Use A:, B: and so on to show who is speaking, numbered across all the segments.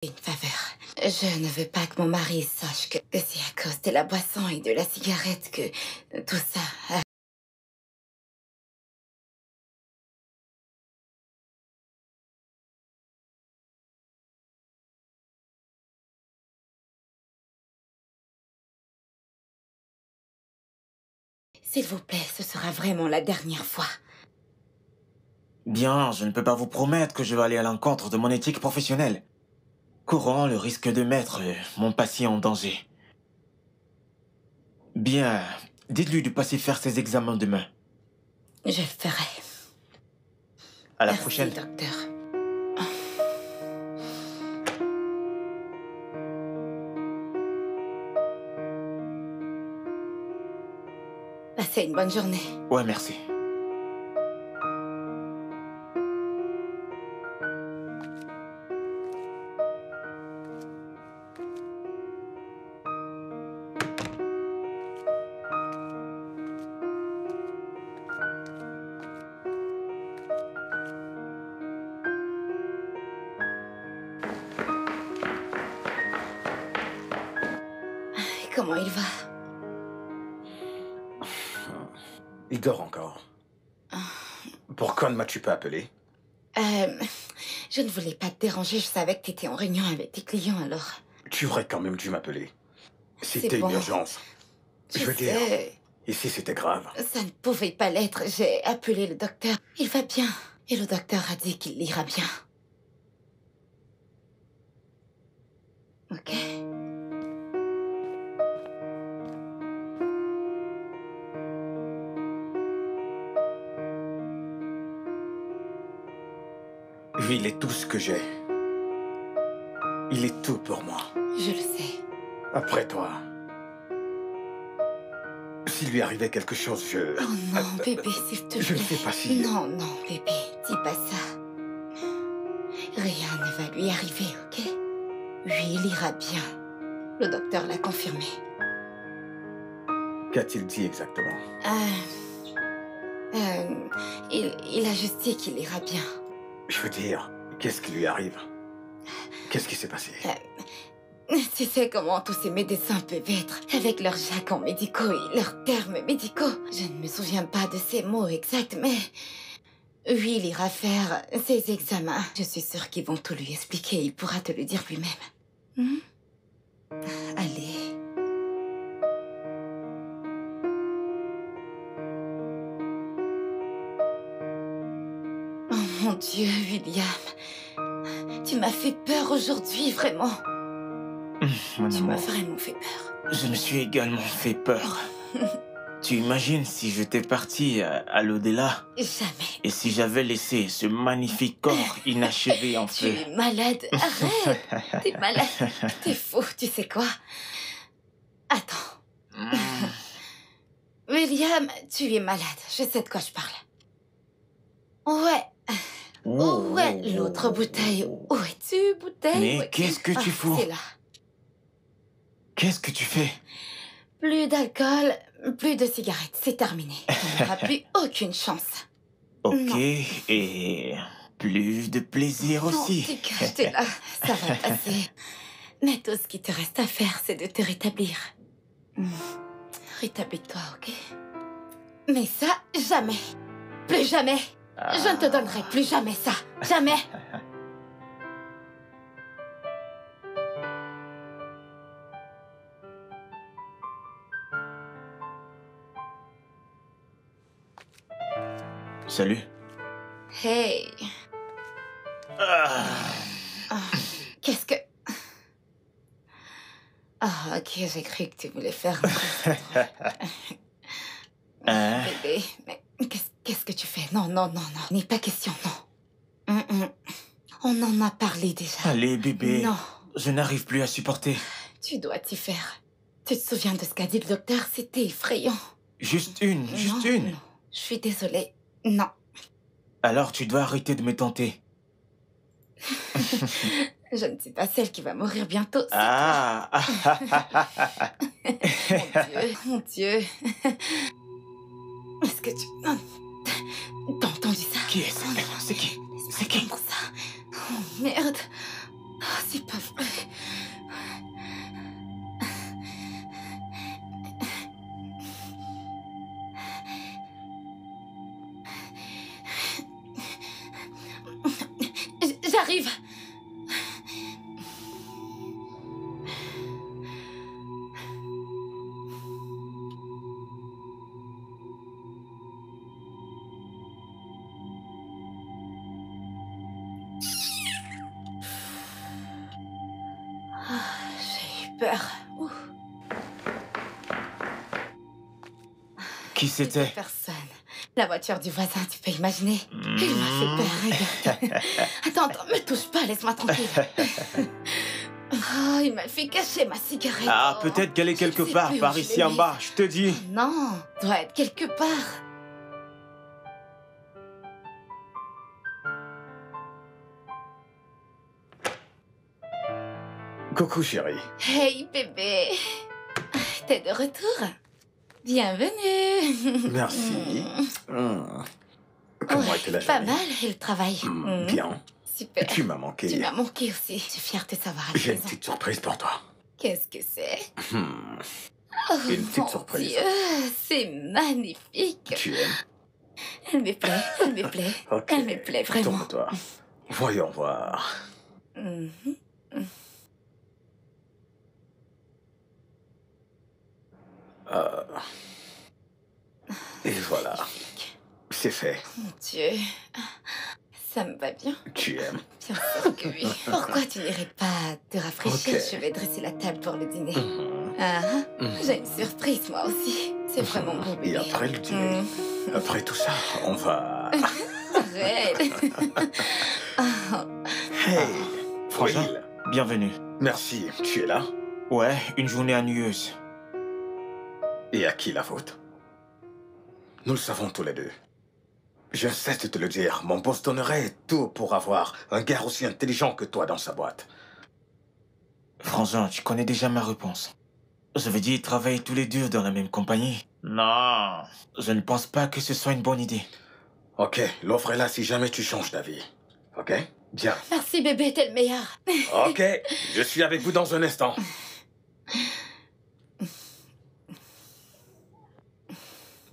A: Une faveur. Je ne veux pas que mon mari sache que c'est à cause de la boisson et de la cigarette que tout ça a... S'il vous plaît, ce sera vraiment la dernière fois.
B: Bien, je ne peux pas vous promettre que je vais aller à l'encontre de mon éthique professionnelle. Courant le risque de mettre mon patient en danger. Bien, dites-lui de passer faire ses examens demain.
A: Je le ferai.
B: À la
A: Merci,
B: prochaine.
A: docteur. Passez une bonne journée.
B: Ouais, merci.
A: Comment il va?
C: Il dort encore. Pourquoi ne m'as-tu pas appelé?
A: Je ne voulais pas te déranger, je savais que tu étais en réunion avec tes clients, alors...
C: Tu aurais quand même dû m'appeler.
A: C'est
C: C'était
A: bon.
C: une urgence. Je veux dire, ici c'était grave.
A: Ça ne pouvait pas l'être. J'ai appelé le docteur. Il va bien. Et le docteur a dit qu'il ira bien. Ok.
C: Lui, il est tout ce que j'ai. Il est tout pour moi.
A: Je le sais.
C: Après toi. S'il lui arrivait quelque chose, je...
A: Oh non, bébé, s'il te plaît.
C: Je ne sais pas si...
A: Non, non, bébé, dis pas ça. Rien ne va lui arriver, ok? Lui, il ira bien. Le docteur l'a confirmé.
C: Qu'a-t-il dit exactement?
A: Il a juste dit qu'il ira bien.
C: Je veux dire, qu'est-ce qui lui arrive? Qu'est-ce qui s'est passé?
A: Tu sais comment tous ces médecins peuvent être, avec leurs jargons médicaux et leurs termes médicaux. Je ne me souviens pas de ces mots exacts, mais... Oui, il ira faire ses examens. Je suis sûre qu'ils vont tout lui expliquer. Il pourra te le dire lui-même. Allez. Oh mon Dieu, William. Tu m'as fait peur aujourd'hui, vraiment.
B: Mon
A: Tu m'as
B: amour,
A: vraiment fait peur.
B: je me suis également fait peur. Tu imagines si j'étais parti à l'au-delà
A: Jamais.
B: et si j'avais laissé ce magnifique corps inachevé en
A: Tu
B: feu?
A: es malade. Arrête. T'es malade. T'es fou, tu sais quoi? Attends. William, tu es malade. Je sais de quoi je parle. Ouais. Où est l'autre bouteille? Où es-tu, bouteille?
B: Mais
A: Où es-tu?
B: qu'est-ce que tu fous?
A: C'est là.
B: Qu'est-ce que tu fais?
A: Plus d'alcool, plus de cigarettes. C'est terminé. Tu n'auras plus aucune chance.
B: Ok,
A: Non.
B: et plus de plaisir aussi.
A: Non, t'es là. Ça va passer. Mais tout ce qui te reste à faire, c'est de te rétablir. Rétablis-toi, ok? Mais ça, jamais. Plus jamais. Je ne te donnerai plus jamais ça. Jamais.
B: Salut.
A: Hey. Qu'est-ce que... Ah, ok, j'ai cru que tu voulais faire...
B: Hein?
A: Bébé, mais qu'est-ce que tu fais? Non, non, non, non. N'est pas question, non. On en a parlé déjà.
B: Allez, bébé.
A: Non.
B: Je n'arrive plus à supporter.
A: Tu dois t'y faire. Tu te souviens de ce qu'a dit le docteur? C'était effrayant.
B: Juste une.
A: Non. Je suis désolée. Non.
B: Alors tu dois arrêter de me tenter.
A: Je ne suis pas celle qui va mourir bientôt. c'est
B: Ah.
A: Mon Dieu. Est-ce que tu... T'as entendu ça?
B: Qui est-ce? C'est qui? C'est qui?
A: Comment ça? Oh, merde. Oh, c'est pas vrai. J'arrive. J'ai eu peur. Ouh.
B: Qui c'était?
A: Personne. La voiture du voisin, tu peux imaginer. Il m'a fait peur, regarde. Attends, me touche pas, laisse-moi tranquille. Oh, il m'a fait cacher ma cigarette.
B: Ah, peut-être qu'elle est quelque part, par ici en bas, je te dis.
A: Non, doit être quelque part.
C: Coucou, chérie.
A: Hey, bébé. T'es de retour? Bienvenue.
C: Merci. Comment était la
A: Pas
C: journée?
A: mal, et le travail.
C: Bien.
A: Super.
C: Tu m'as manqué.
A: Tu m'as manqué aussi. Je suis fière de te savoir à la
C: J'ai une
A: maison.
C: petite surprise pour toi.
A: Qu'est-ce que c'est? Oh,
C: Une petite
A: mon
C: surprise.
A: Dieu, c'est magnifique.
C: Tu aimes?
A: Elle me plaît, elle me plaît.
C: Ok.
A: Elle me plaît vraiment.
C: Tourne-toi. Voyons voir.
A: Mhm.
C: Et voilà. C'est fait.
A: Mon Dieu, ça me va bien.
C: Tu aimes?
A: Bien sûr que oui. Pourquoi tu n'irais pas te rafraîchir?
C: Ok.
A: Je vais dresser la table pour le dîner.
C: Mhm.
A: Ah,
C: Mhm.
A: j'ai une surprise moi aussi. C'est vraiment beau, bébé.
C: Et après le dîner, après tout ça, on va...
A: Arrête.
C: Hey,
B: Frangin,
C: Will.
B: bienvenue.
C: Merci, tu es là?
B: Ouais, une journée ennuyeuse.
C: Et à qui la faute? Nous le savons tous les deux. Je cesse de te le dire, mon boss donnerait tout pour avoir un gars aussi intelligent que toi dans sa boîte.
B: Frangin, tu connais déjà ma réponse. Je veux dire, travailler tous les deux dans la même compagnie. Non, je ne pense pas que ce soit une bonne idée.
C: Ok, l'offre est là si jamais tu changes d'avis. Ok? Bien.
A: Merci, bébé, t'es le meilleur.
C: Ok, je suis avec vous dans un instant.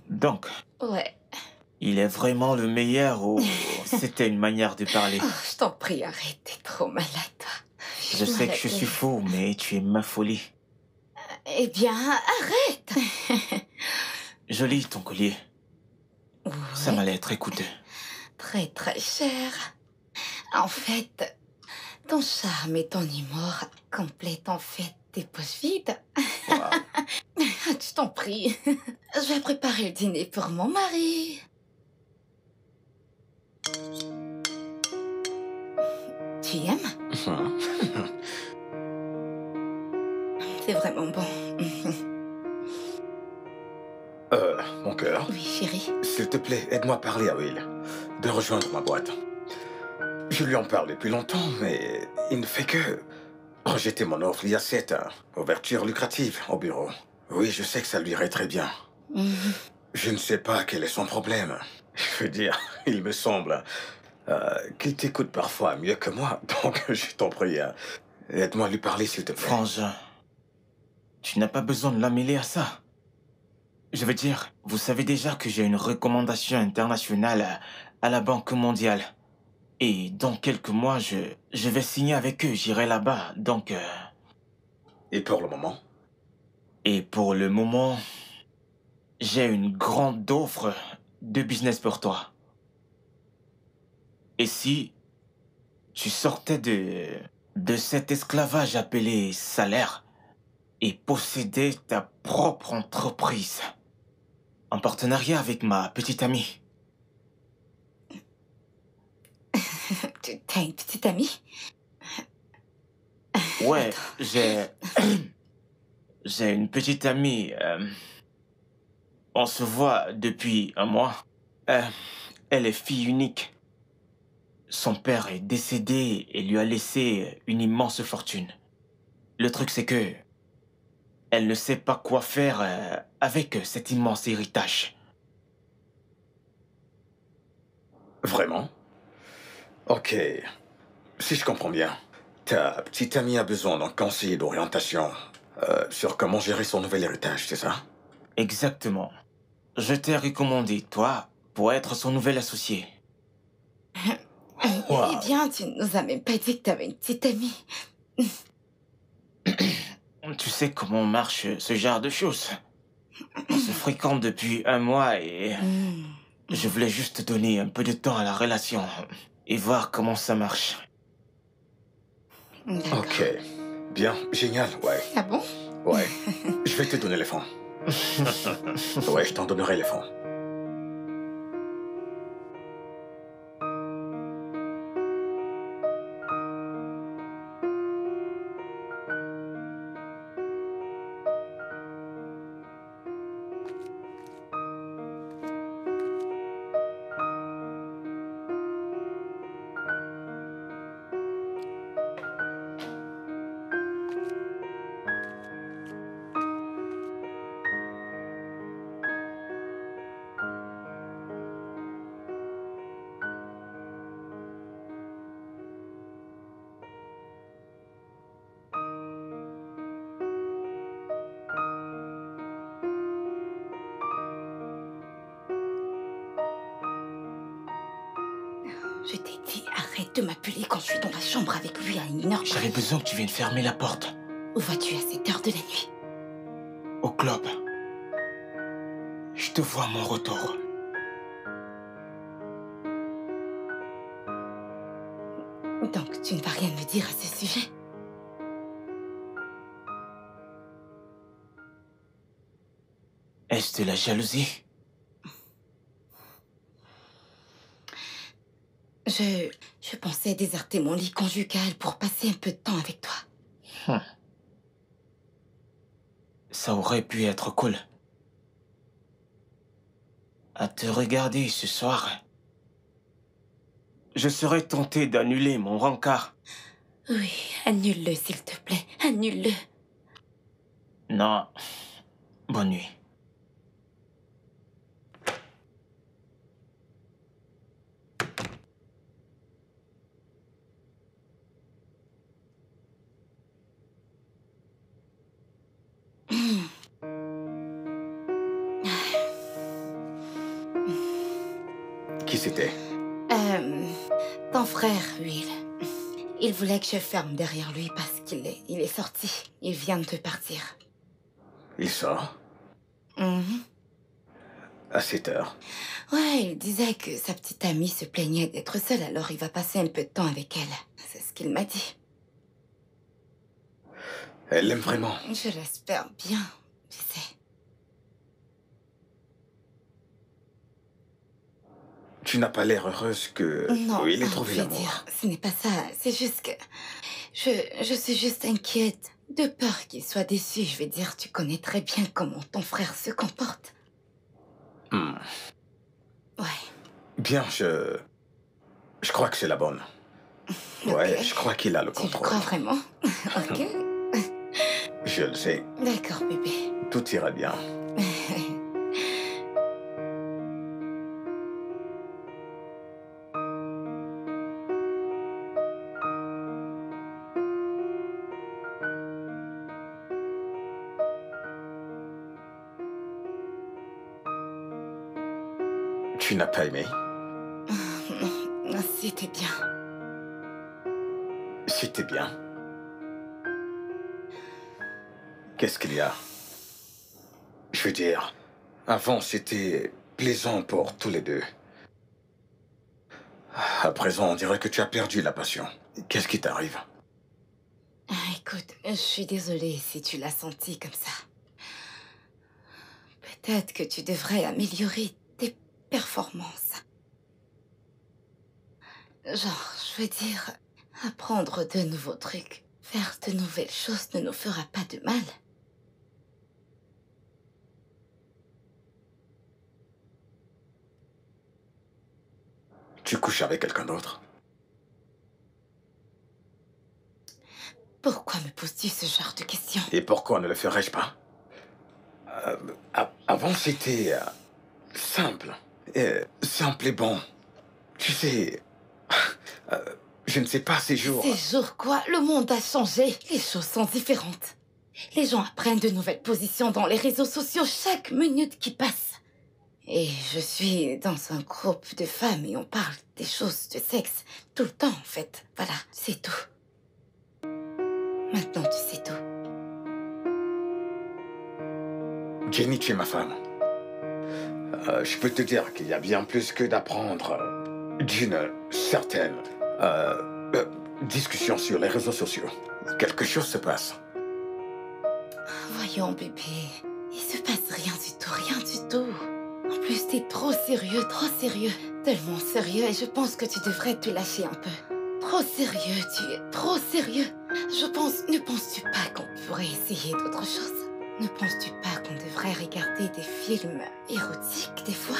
B: Donc,
A: Ouais.
B: il est vraiment le meilleur ou c'était une manière de parler?
A: Oh, je t'en prie, arrête, t'es trop malade, toi.
B: Je sais que je suis fou, mais tu es ma folie.
A: Eh bien, arrête.
B: Joli ton collier. Ça m'a l'air très coûteux.
A: Très, très cher. En fait, ton charme et ton humour complètent en fait tes poches vides. Je t'en prie. Je vais préparer le dîner pour mon mari. Tu aimes? C'est vraiment bon.
C: Mon cœur,
A: Oui, chérie.
C: s'il te plaît, aide-moi à parler à Will de rejoindre ma boîte. Je lui en parle depuis longtemps, mais il ne fait que rejeter mon offre. Il y a cette ouverture lucrative au bureau. Oui, je sais que ça lui irait très bien. Je ne sais pas quel est son problème. Je veux dire, il me semble qu'il t'écoute parfois mieux que moi, donc je t'en prie, aide-moi à lui parler s'il te plaît.
B: Frangin, tu n'as pas besoin de la mêler à ça. Je veux dire, vous savez déjà que j'ai une recommandation internationale à la Banque mondiale. Et dans quelques mois, je vais signer avec eux, j'irai là-bas, donc...
C: Et pour le moment?
B: Et pour le moment, j'ai une grande offre de business pour toi. Et si tu sortais de cet esclavage appelé salaire et possédais ta propre entreprise, en partenariat avec ma petite amie?
A: T'as une petite amie?
B: Ouais, j'ai une petite amie. On se voit depuis un mois. Elle est fille unique. Son père est décédé et lui a laissé une immense fortune. Le truc, c'est que elle ne sait pas quoi faire avec cet immense héritage.
C: Vraiment? Ok. Si je comprends bien, Ta petite amie a besoin d'un conseiller d'orientation sur comment gérer son nouvel héritage, c'est ça?
B: Exactement. Je t'ai recommandé, toi, pour être son nouvel associé.
A: Eh bien, tu nous as même pas dit que t'avais une petite amie.
B: Tu sais comment marche ce genre de choses. On se fréquente depuis un mois et je voulais juste donner un peu de temps à la relation et voir comment ça marche.
A: D'accord.
C: Ok. Bien, génial, ouais.
A: Ah bon?
C: Ouais. Je vais te donner les fonds. Ouais, je t'en donnerai les fonds.
A: Je t'ai dit, arrête de m'appeler quand je suis dans la chambre avec lui à 1h.
B: J'avais besoin que tu viennes fermer la porte.
A: Où vas-tu à cette heure de la nuit?
B: Au club. Je te vois à mon retour.
A: Donc, tu ne vas rien me dire à ce sujet?
B: Est-ce de la jalousie?
A: Je pensais déserter mon lit conjugal pour passer un peu de temps avec toi.
B: Ça aurait pu être cool. À te regarder ce soir, je serais tenté d'annuler mon rencard.
A: Oui, annule-le, s'il te plaît. Annule-le.
B: Non. Bonne nuit.
C: Qui c'était?
A: Ton frère, Will. Il voulait que je ferme derrière lui parce il est sorti. Il vient de partir.
C: Il sort
A: Mhm.
C: à 7 heures.
A: Ouais, il disait que sa petite amie se plaignait d'être seule, alors il va passer un peu de temps avec elle. C'est ce qu'il m'a dit.
C: Elle l'aime vraiment.
A: Je l'espère bien, tu sais.
C: Tu n'as pas l'air heureuse que
A: Non,
C: Will ait
A: je
C: trouvé
A: vais
C: l'amour.
A: dire, ce n'est pas ça. C'est juste que je suis juste inquiète. De peur qu'il soit déçu, je vais dire, tu connais très bien comment ton frère se comporte. Ouais.
C: Bien, je crois que c'est la bonne. Ouais,
A: Ok.
C: je crois qu'il a le
A: Tu le
C: contrôle.
A: crois vraiment? Ok.
C: Je le sais.
A: D'accord, bébé.
C: Tout ira bien. Tu n'as pas aimé?
A: Non, c'était bien.
C: C'était bien. Qu'est-ce qu'il y a? Je veux dire, avant c'était plaisant pour tous les deux. À présent, on dirait que tu as perdu la passion. Qu'est-ce qui t'arrive?
A: Écoute, je suis désolée si tu l'as senti comme ça. Peut-être que tu devrais améliorer tes performances. Genre, je veux dire, apprendre de nouveaux trucs, faire de nouvelles choses ne nous fera pas de mal.
C: Tu couches avec quelqu'un d'autre?
A: Pourquoi me poses-tu ce genre de questions?
C: Et pourquoi ne le ferais-je pas? Avant, c'était simple. Simple et bon. Tu sais, Je ne sais pas, ces jours...
A: Ces jours quoi? Le monde a changé. Les choses sont différentes. Les gens apprennent de nouvelles positions dans les réseaux sociaux chaque minute qui passe. Et je suis dans un groupe de femmes et on parle des choses de sexe tout le temps, en fait. Voilà, c'est tout. Maintenant, tu sais tout.
C: Jenny, tu es ma femme. Je peux te dire qu'il y a bien plus que d'apprendre d'une certaine discussion sur les réseaux sociaux. Quelque chose se passe.
A: Voyons, bébé. Il se passe rien du tout, rien du tout. En plus, t'es trop sérieux, tellement sérieux, et je pense que tu devrais te lâcher un peu. Trop sérieux, tu es trop sérieux. Ne penses-tu pas qu'on pourrait essayer d'autre chose? Ne penses-tu pas qu'on devrait regarder des films érotiques des fois?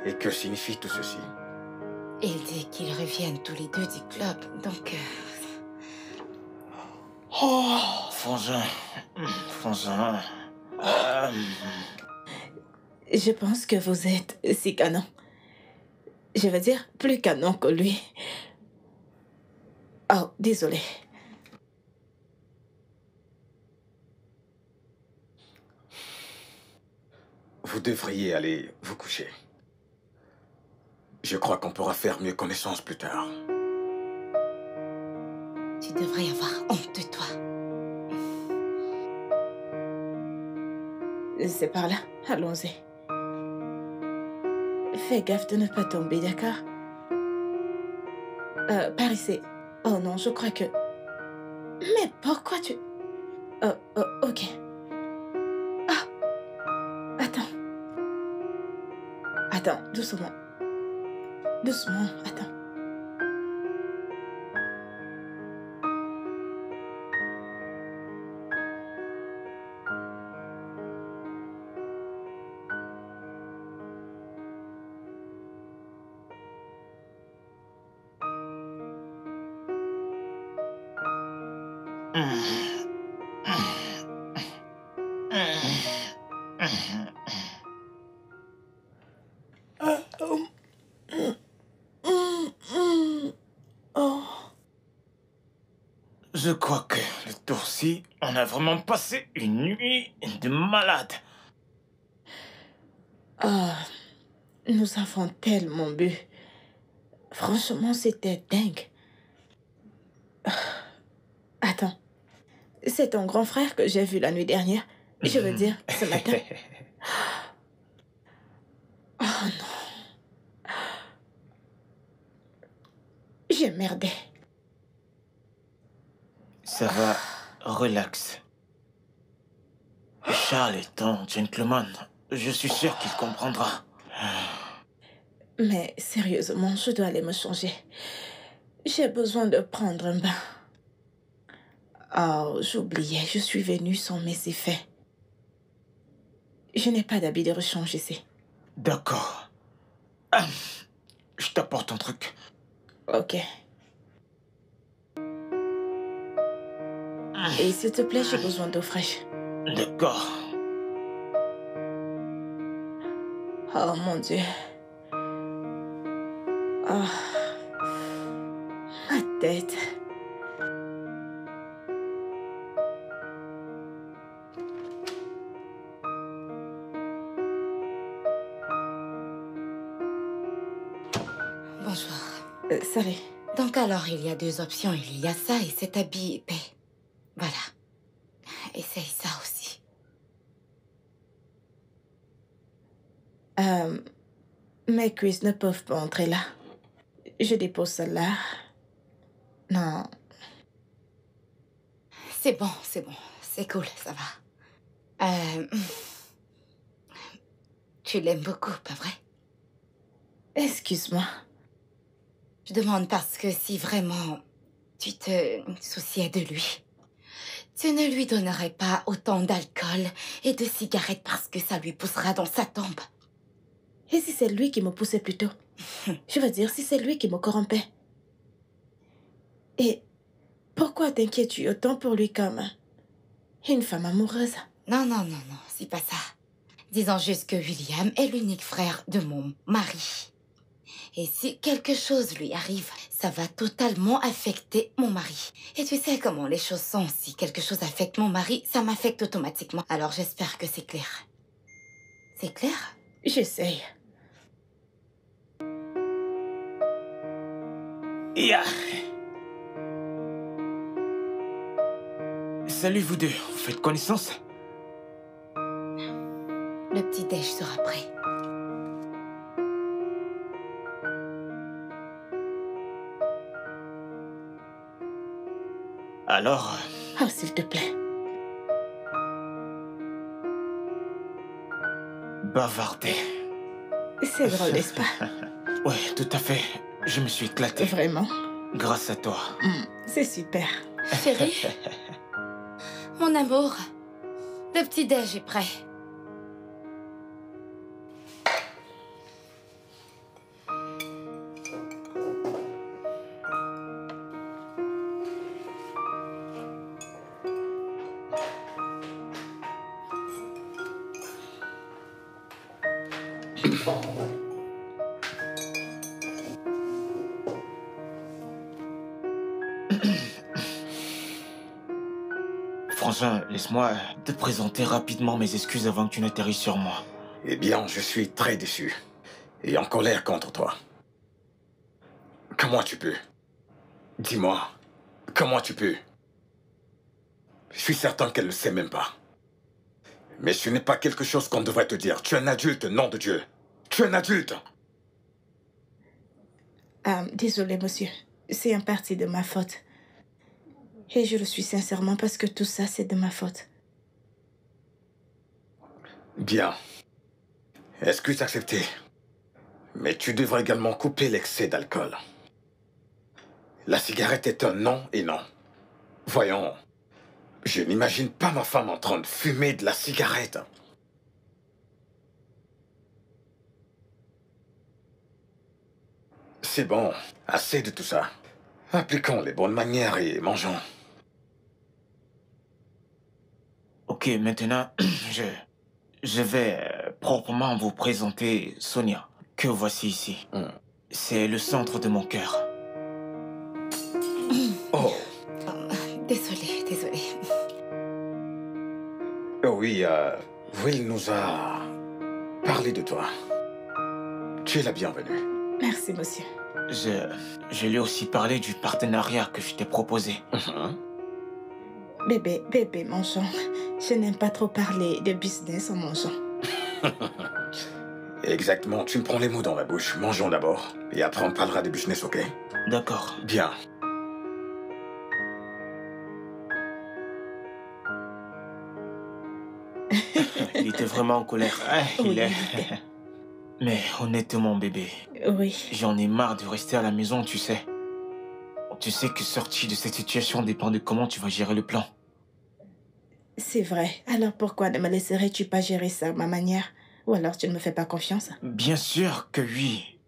C: Et que signifie tout ceci?
A: Il dit qu'ils reviennent tous les deux du club, donc...
B: Oh, Frangin. Frangin.
D: Je pense que vous êtes si canon. Je veux dire, plus canon que lui. Oh, désolé.
C: Vous devriez aller vous coucher. Je crois qu'on pourra faire mieux connaissance plus tard.
A: Tu devrais avoir honte de toi.
D: C'est par là. Allons-y. Fais gaffe de ne pas tomber, d'accord? Par ici. Oh non, je crois que... Mais pourquoi tu... Oh, ok. Ah! Attends. Attends, doucement. Doucement, attends.
B: Je crois que le tour-ci, on a vraiment passé une nuit de malade.
D: Oh, nous avons tellement bu. Franchement, c'était dingue. Attends. C'est ton grand frère que j'ai vu la nuit dernière. Je veux dire, ce matin. Oh non. J'ai merdé.
B: Ça va, relax. Charles est un gentleman. Je suis sûr qu'il comprendra.
D: Mais sérieusement, je dois aller me changer. J'ai besoin de prendre un bain. Oh, j'oubliais, je suis venue sans mes effets. Je n'ai pas d'habit de rechange ici.
B: D'accord. Je t'apporte un truc.
D: Ok. Et s'il te plaît, j'ai besoin d'eau fraîche.
B: D'accord.
D: Oh mon Dieu. Oh. Ma tête.
A: Bonjour.
D: Salut.
A: Donc alors, il y a deux options. Il y a ça et cet habit épais. Voilà. Essaye ça aussi.
D: Mais Chris ne peuvent pas entrer là. Je dépose celle-là. Non.
A: C'est bon, c'est bon. C'est cool, ça va. Tu l'aimes beaucoup, pas vrai?
D: Excuse-moi.
A: Je demande parce que si vraiment tu te souciais de lui, tu ne lui donnerais pas autant d'alcool et de cigarettes parce que ça lui poussera dans sa tombe.
D: Et si c'est lui qui me poussait plus tôt? Je veux dire, si c'est lui qui me corrompait. Et pourquoi t'inquiètes-tu autant pour lui comme une femme amoureuse?
A: Non, non, non, non, c'est pas ça. Disons juste que William est l'unique frère de mon mari. Et si quelque chose lui arrive, ça va totalement affecter mon mari. Et tu sais comment les choses sont. Si quelque chose affecte mon mari, ça m'affecte automatiquement. Alors j'espère que c'est clair. C'est clair?
D: J'essaye.
B: Yeah. Salut vous deux, vous faites connaissance?
A: Le petit déj sera prêt.
B: Alors,
D: Oh, s'il te plaît.
B: bavarder.
D: C'est drôle, n'est-ce pas?
B: Ouais, tout à fait. Je me suis éclaté.
D: Vraiment?
B: Grâce à toi.
D: C'est super.
A: Chérie, mon amour, le petit déj est prêt.
B: Frangin, laisse-moi te présenter rapidement mes excuses avant que tu n'atterrisses sur moi.
C: Eh bien, je suis très déçu et en colère contre toi. Comment tu peux? Dis-moi, comment tu peux? Je suis certain qu'elle ne sait même pas. Mais ce n'est pas quelque chose qu'on devrait te dire. Tu es un adulte, nom de Dieu. Tu es un adulte.
D: Désolé, monsieur. C'est en partie de ma faute. Et je le suis sincèrement parce que tout ça, c'est de ma faute.
C: Bien. Excuse acceptée. Mais tu devrais également couper l'excès d'alcool. La cigarette est un non et non. Voyons, je n'imagine pas ma femme en train de fumer de la cigarette. C'est bon, assez de tout ça. Appliquons les bonnes manières et mangeons.
B: Ok, maintenant, je vais proprement vous présenter Sonia, que voici ici. C'est le centre de mon cœur.
C: Oh,
A: Désolée, désolée.
C: oh oui, Will nous a parlé de toi. Tu es la bienvenue.
D: Merci, monsieur.
B: Je lui ai aussi parlé du partenariat que je t'ai proposé.
D: Bébé, mangeons. Je n'aime pas trop parler de business en mangeant.
C: Exactement, tu me prends les mots dans la bouche. Mangeons d'abord, et après on parlera de business, ok?
B: D'accord.
C: Bien.
B: Il était vraiment en colère. Ah,
D: Oui,
B: il est.
D: il était.
B: Mais honnêtement, bébé,
D: Oui.
B: j'en ai marre de rester à la maison, tu sais. Tu sais que sortir de cette situation dépend de comment tu vas gérer le plan.
D: C'est vrai. Alors pourquoi ne me laisserais-tu pas gérer ça à ma manière? Ou alors tu ne me fais pas confiance?
B: Bien sûr que oui.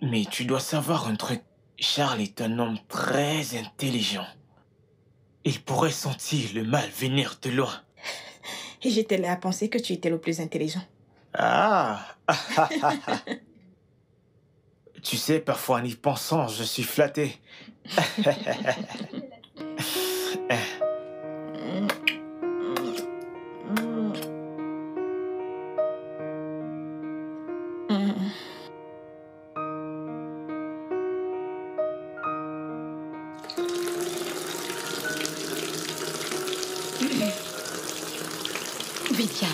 B: Mais tu dois savoir un truc. Charles est un homme très intelligent. Il pourrait sentir le mal venir de loin.
D: Et j'étais là à penser que tu étais le plus intelligent.
B: Ah. Tu sais, parfois en y pensant, je suis flatté.
A: William,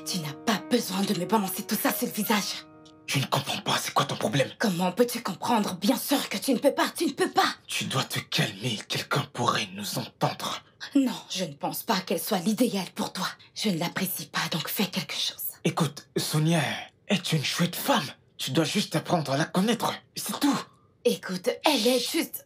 A: tu n'as pas besoin de me balancer tout ça sur le visage.
B: Je ne comprends pas, c'est quoi ton problème?
A: Comment peux-tu comprendre? Bien sûr que tu ne peux pas, tu ne peux pas.
B: Tu dois te calmer, quelqu'un pourrait nous entendre.
A: Non, je ne pense pas qu'elle soit l'idéal pour toi. Je ne l'apprécie pas, donc fais quelque chose.
B: Écoute, Sonia est une chouette femme. Tu dois juste apprendre à la connaître, c'est tout.
A: Écoute, elle est juste...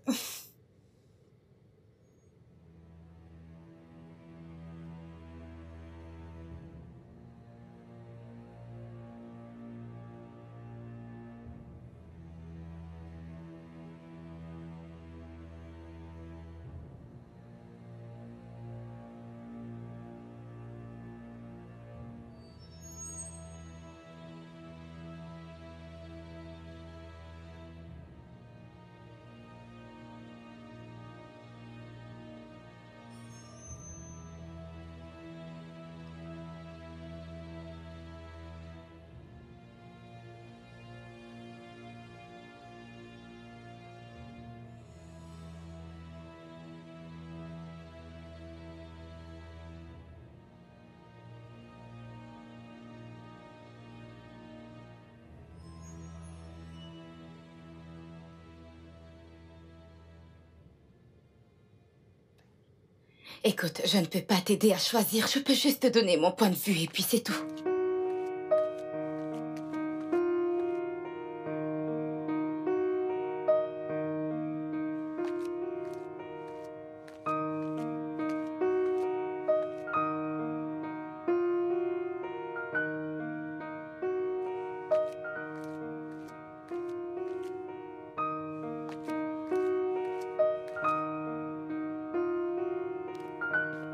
A: Écoute, je ne peux pas t'aider à choisir. Je peux juste te donner mon point de vue et puis c'est tout.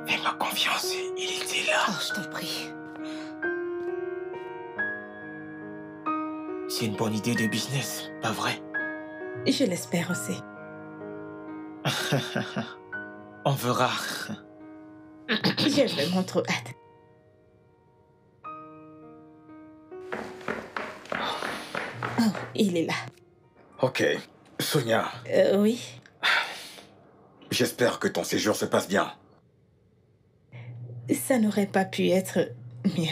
B: Fais-moi confiance, il était là.
A: Oh, je t'en prie.
B: C'est une bonne idée de business, pas vrai?
D: Je l'espère aussi.
B: On verra.
D: J'ai vraiment trop hâte. Oh, il est là.
C: Ok. Sonia,
D: Oui.
C: j'espère que ton séjour se passe bien.
D: Ça n'aurait pas pu être mieux,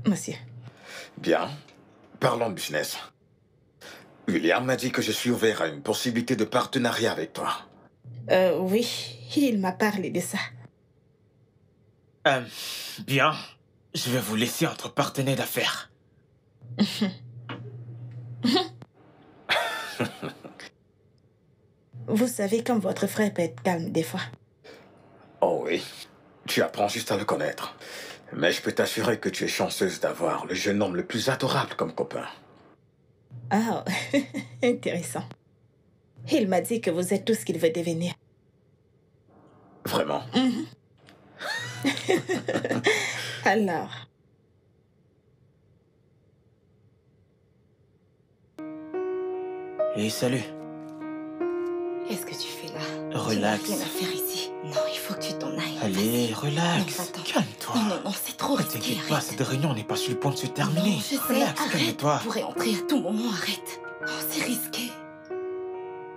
D: monsieur.
C: Bien. Parlons de business. William m'a dit que je suis ouvert à une possibilité de partenariat avec toi.
D: Oui, il m'a parlé de ça.
B: Bien. Je vais vous laisser entre partenaires d'affaires.
D: Vous savez comme votre frère peut être calme des fois.
C: Oh oui. Tu apprends juste à le connaître. Mais je peux t'assurer que tu es chanceuse d'avoir le jeune homme le plus adorable comme copain.
D: Ah, intéressant. Il m'a dit que vous êtes tout ce qu'il veut devenir.
C: Vraiment.
D: Alors,
B: Et salut.
A: Qu'est-ce que tu fais là?
B: Relax.
A: Tu n'as rien à faire ici. Non, il faut que tu t'en ailles.
B: Allez,
A: Vas-y.
B: relax.
A: Non, va-t'en.
B: Calme-toi.
A: Non, c'est trop
B: Ne
A: risqué,
B: t'inquiète pas,
A: arrête.
B: cette réunion n'est pas sur le point de se terminer.
A: Non, je sais,
B: Relax,
A: arrête.
B: calme-toi.
A: Tu pourrais entrer à tout moment, arrête. Oh, c'est risqué.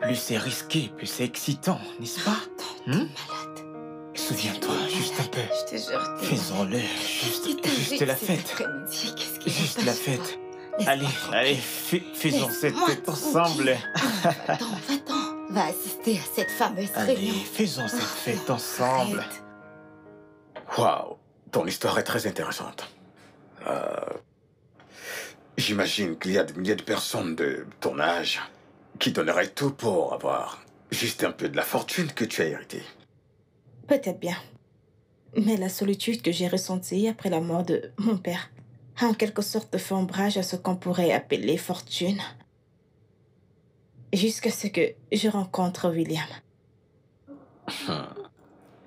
B: Plus c'est risqué, plus c'est excitant, n'est-ce pas?
A: Attends, t'es
B: Hmm?
A: malade.
B: Souviens-toi,
A: T'es
B: juste un
A: malade.
B: peu.
A: Je te jure, t'es
B: Faisons-le.
A: malade.
B: Juste,
A: Qu'est-ce
B: juste
A: qui
B: la
A: t'arrive
B: fête.
A: cet après-midi? Qu'est-ce qui
B: Juste
A: va
B: la
A: pas chez
B: fête.
A: toi? Laisse-moi
B: Allez,
A: tranquille.
B: allez, faisons cette
A: Laisse-moi
B: fête ensemble.
A: tranquille. Va-t'en. Va assister à cette fameuse
B: Allez,
A: réunion.
B: faisons cette fête ensemble.
A: Arrête.
C: Waouh, ton histoire est très intéressante. J'imagine qu'il y a des milliers de personnes de ton âge qui donneraient tout pour avoir juste un peu de la fortune que tu as héritée.
D: peut-être bien. Mais la solitude que j'ai ressentie après la mort de mon père a en quelque sorte fait ombrage à ce qu'on pourrait appeler fortune. Jusqu'à ce que je rencontre William.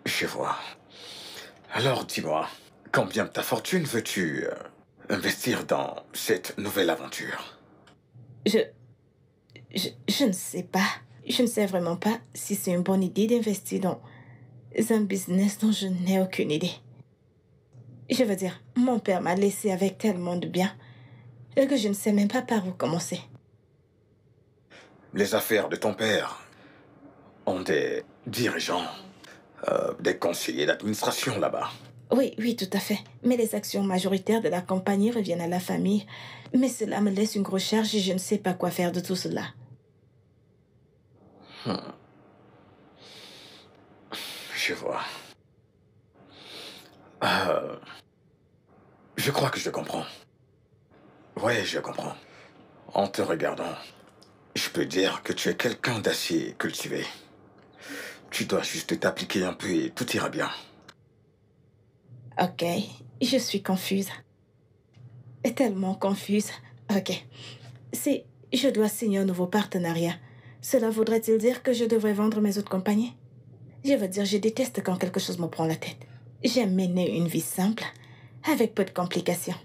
C: Je vois. Alors dis-moi, combien de ta fortune veux-tu investir dans cette nouvelle aventure?
D: Je, je ne sais pas. Je ne sais vraiment pas si c'est une bonne idée d'investir dans un business dont je n'ai aucune idée. Je veux dire, mon père m'a laissé avec tellement de biens que je ne sais même pas par où commencer.
C: Les affaires de ton père ont des dirigeants, des conseillers d'administration là-bas.
D: Oui, oui, tout à fait. Mais les actions majoritaires de la compagnie reviennent à la famille. Mais cela me laisse une grosse charge et je ne sais pas quoi faire de tout cela.
C: Je vois. Je crois que je comprends. Oui, je comprends. En te regardant, je peux dire que tu es quelqu'un d'assez cultivé. Tu dois juste t'appliquer un peu et tout ira bien.
D: Ok, je suis confuse. Tellement confuse. Ok. Si je dois signer un nouveau partenariat, cela voudrait-il dire que je devrais vendre mes autres compagnies? Je veux dire, je déteste quand quelque chose me prend la tête. J'aime mener une vie simple, avec peu de complications.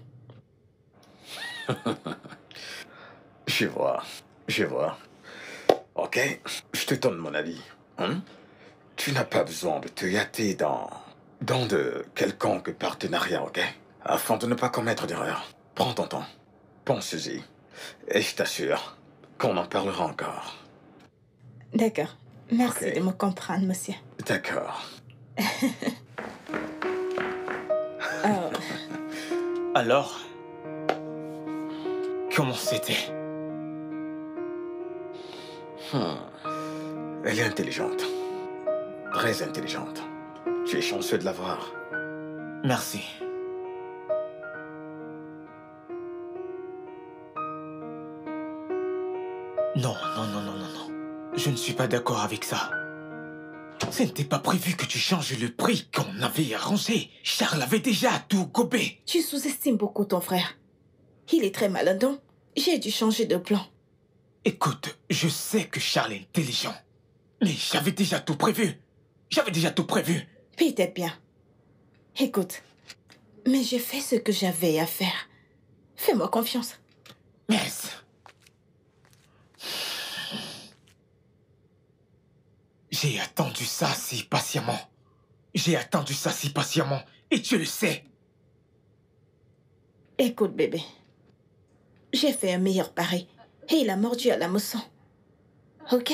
C: Je vois. Je vois. Ok, je te donne mon avis. Hein? Tu n'as pas besoin de te hâter dans de quelconques partenariats, ok? Afin de ne pas commettre d'erreur. Prends ton temps. Pense-y. Et je t'assure qu'on en parlera encore.
D: D'accord. Merci
C: Ok.
D: de me comprendre, monsieur.
C: D'accord.
D: Oh,
B: Alors, comment c'était?
C: Elle est intelligente. Très intelligente. Tu es chanceux de la voir.
B: Merci. Non, non, non, non, non, non. Je ne suis pas d'accord avec ça. Ce n'était pas prévu que tu changes le prix qu'on avait arrangé. Charles avait déjà tout gobé.
D: tu sous-estimes beaucoup ton frère. Il est très malin, donc j'ai dû changer de plan.
B: Écoute, je sais que Charles est intelligent. Mais j'avais déjà tout prévu. J'avais déjà tout prévu.
D: Peut-être bien. Écoute, mais j'ai fait ce que j'avais à faire. Fais-moi confiance.
B: Mais... J'ai attendu ça si patiemment. J'ai attendu ça si patiemment. Et tu le sais.
D: Écoute, bébé. J'ai fait un meilleur pari. Et il a mordu à la mousson. Ok?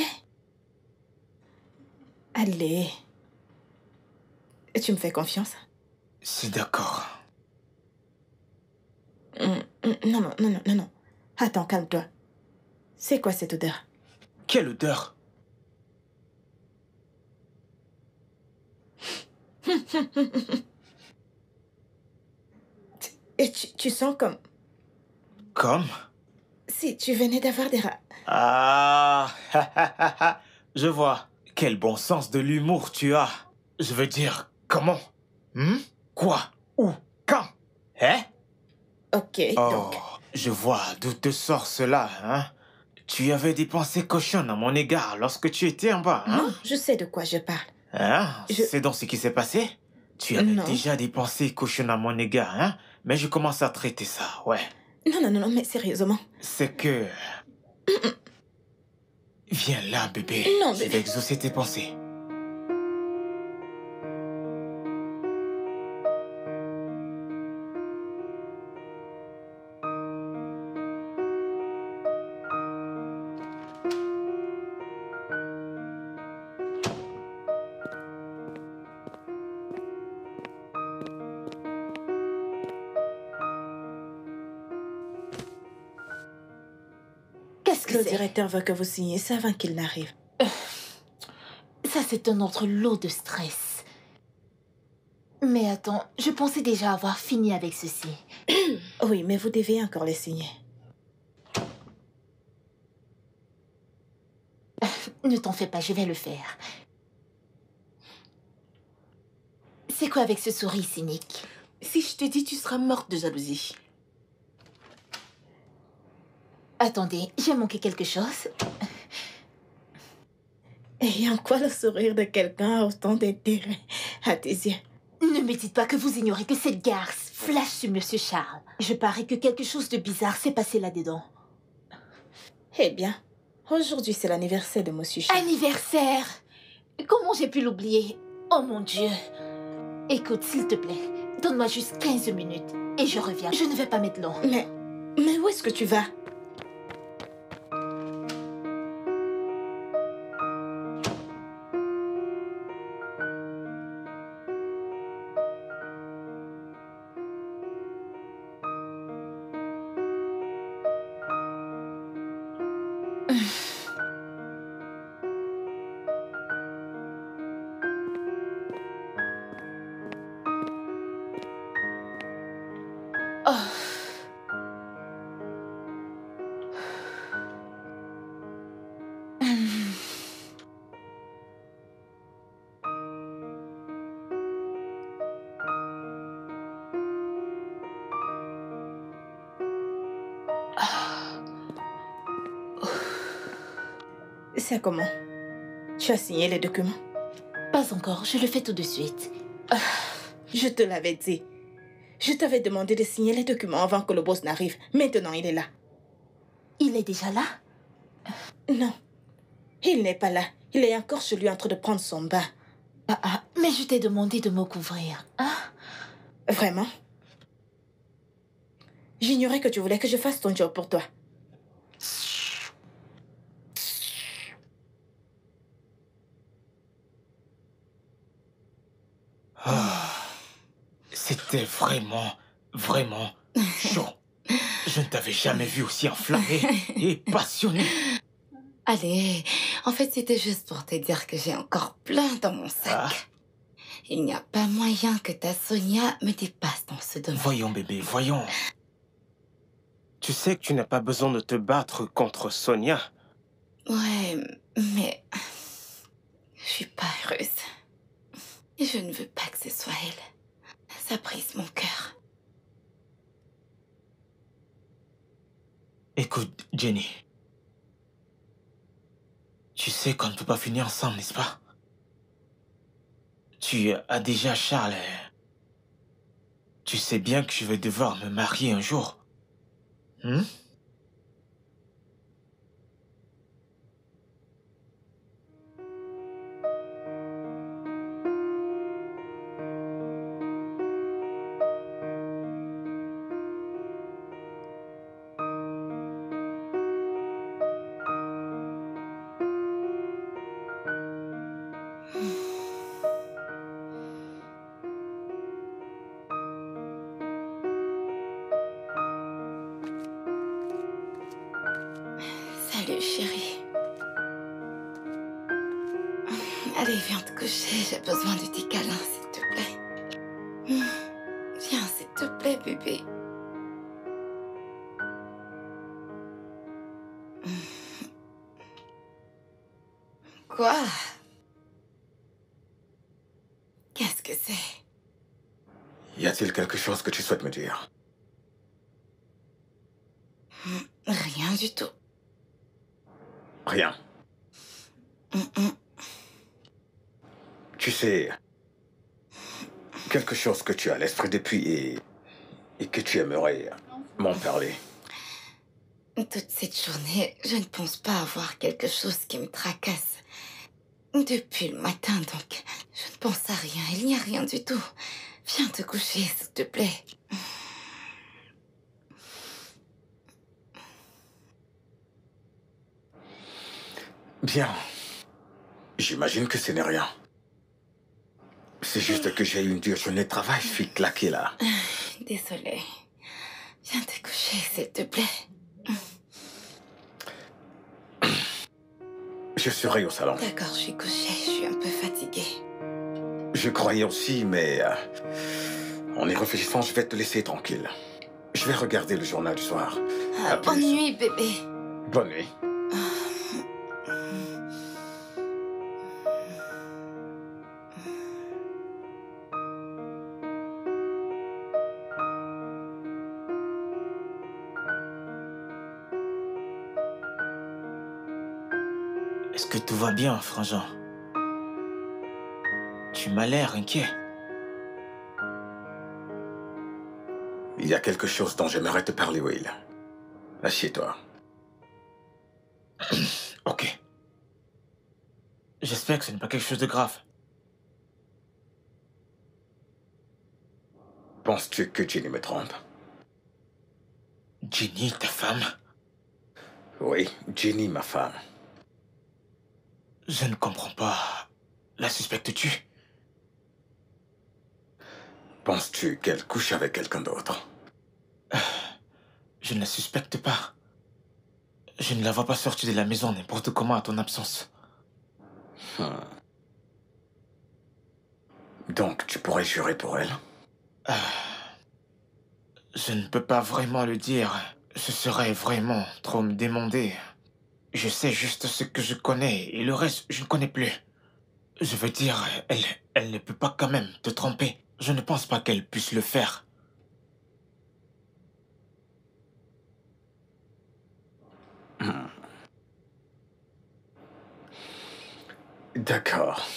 D: Allez. Tu me fais confiance?
B: C'est d'accord.
D: Non, non, non, non, non, non. Attends, calme-toi. C'est quoi cette odeur?
B: Quelle odeur?
D: Et tu sens comme
B: Comme?
D: si tu venais d'avoir des rats.
B: Ah, je vois. Quel bon sens de l'humour tu as. Je veux dire, comment? Quoi? Où? Quand? Hein?
D: Ok,
B: Oh,
D: donc.
B: je vois d'où te sort cela, hein? Tu avais des pensées cochonnes à mon égard lorsque tu étais en bas, hein?
D: Non, je sais de quoi je parle.
B: Hein?
D: Je-
B: C'est donc ce qui s'est passé? Tu avais
D: Non.
B: déjà des pensées cochonnes à mon égard, hein? Mais je commence à traiter ça, ouais.
D: Non, non, non, non, mais sérieusement.
B: C'est que... Viens là, bébé.
D: Non,
B: Je
D: bébé.
B: vais exaucer tes pensées.
A: Qu'est-ce que
D: Le
A: c'est?
D: directeur veut que vous signiez ça avant qu'il n'arrive.
A: Ça, c'est un autre lot de stress. Mais attends, je pensais déjà avoir fini avec ceci.
D: Oui, mais vous devez encore les signer.
A: Ne t'en fais pas, je vais le faire. C'est quoi avec ce sourire cynique?
E: Si je te dis, tu seras morte de jalousie.
A: Attendez, j'ai manqué quelque chose.
D: Et en quoi le sourire de quelqu'un a autant d'intérêt à tes yeux?
E: Ne me dites pas que vous ignorez que cette garce flash sur Monsieur Charles. Je parie que quelque chose de bizarre s'est passé là-dedans.
D: Eh bien, aujourd'hui c'est l'anniversaire de Monsieur Charles.
E: Anniversaire! Comment j'ai pu l'oublier? Oh mon Dieu! Écoute, s'il te plaît, donne-moi juste 15 minutes et je reviens. Je ne vais pas mettre long.
D: Mais où est-ce que tu vas?
E: Oh.
D: C'est comment? Tu as signé les documents?
E: Pas encore, je le fais tout de suite.
D: Je te l'avais dit. Je t'avais demandé de signer les documents avant que le boss n'arrive. Maintenant, il est là.
E: Il est déjà là?
D: Non, il n'est pas là. Il est encore chez lui en train de prendre son bain.
E: Mais je t'ai demandé de me couvrir. Hein?
D: Vraiment? J'ignorais que tu voulais que je fasse ton job pour toi.
B: C'était vraiment chaud. Je ne t'avais jamais vu aussi enflammé et passionné.
A: Allez, en fait, c'était juste pour te dire que j'ai encore plein dans mon sac. Il n'y a pas moyen que ta Sonia me dépasse dans ce domaine.
B: Voyons, bébé, voyons. Tu sais que tu n'as pas besoin de te battre contre Sonia.
A: Ouais, mais je suis pas heureuse. Et je ne veux pas que ce soit elle. Ça brise mon cœur.
B: Écoute, Jenny. Tu sais qu'on ne peut pas finir ensemble, n'est-ce pas? Tu as déjà Charles. Tu sais bien que je vais devoir me marier un jour.
A: Salut, chérie. Allez, viens te coucher. J'ai besoin de tes câlins, s'il te plaît. Viens, s'il te plaît, bébé. Quoi? Qu'est-ce que c'est?
C: Y a-t-il quelque chose que tu souhaites me dire?
A: Rien du tout.
C: Rien. Tu sais, quelque chose que tu as à l'esprit depuis et que tu aimerais m'en parler.
A: Toute cette journée, je ne pense pas avoir quelque chose qui me tracasse. Depuis le matin, donc, je ne pense à rien. Il n'y a rien du tout. Viens te coucher, s'il te plaît.
C: Bien. J'imagine que ce n'est rien. C'est juste que j'ai eu une dure journée de travail, je suis claqué là.
A: Désolée. Viens te coucher, s'il te plaît.
C: Je serai au salon.
A: D'accord, je suis couchée. Je suis un peu fatiguée.
C: Je croyais aussi, mais en y réfléchissant, je vais te laisser tranquille. Je vais regarder le journal du soir. À plus.
A: Bonne nuit, bébé.
C: Bonne nuit.
B: Est-ce que tout va bien, Frangin? Tu m'as l'air inquiet.
C: Il y a quelque chose dont j'aimerais te parler, Will. Assieds-toi.
B: Ok. J'espère que ce n'est pas quelque chose de grave.
C: Penses-tu que Jenny me trompe?
B: Jenny, ta femme?
C: Oui, Jenny, ma femme.
B: Je ne comprends pas. La suspectes-tu?
C: Penses-tu qu'elle couche avec quelqu'un d'autre?
B: Je ne la suspecte pas. Je ne la vois pas sortir de la maison n'importe comment à ton absence.
C: Donc, tu pourrais jurer pour elle?
B: Je ne peux pas vraiment le dire. Ce serait vraiment trop me demander. Je sais juste ce que je connais et le reste, je ne connais plus. Je veux dire, elle ne peut pas quand même te tromper. Je ne pense pas qu'elle puisse le faire.
C: D'accord.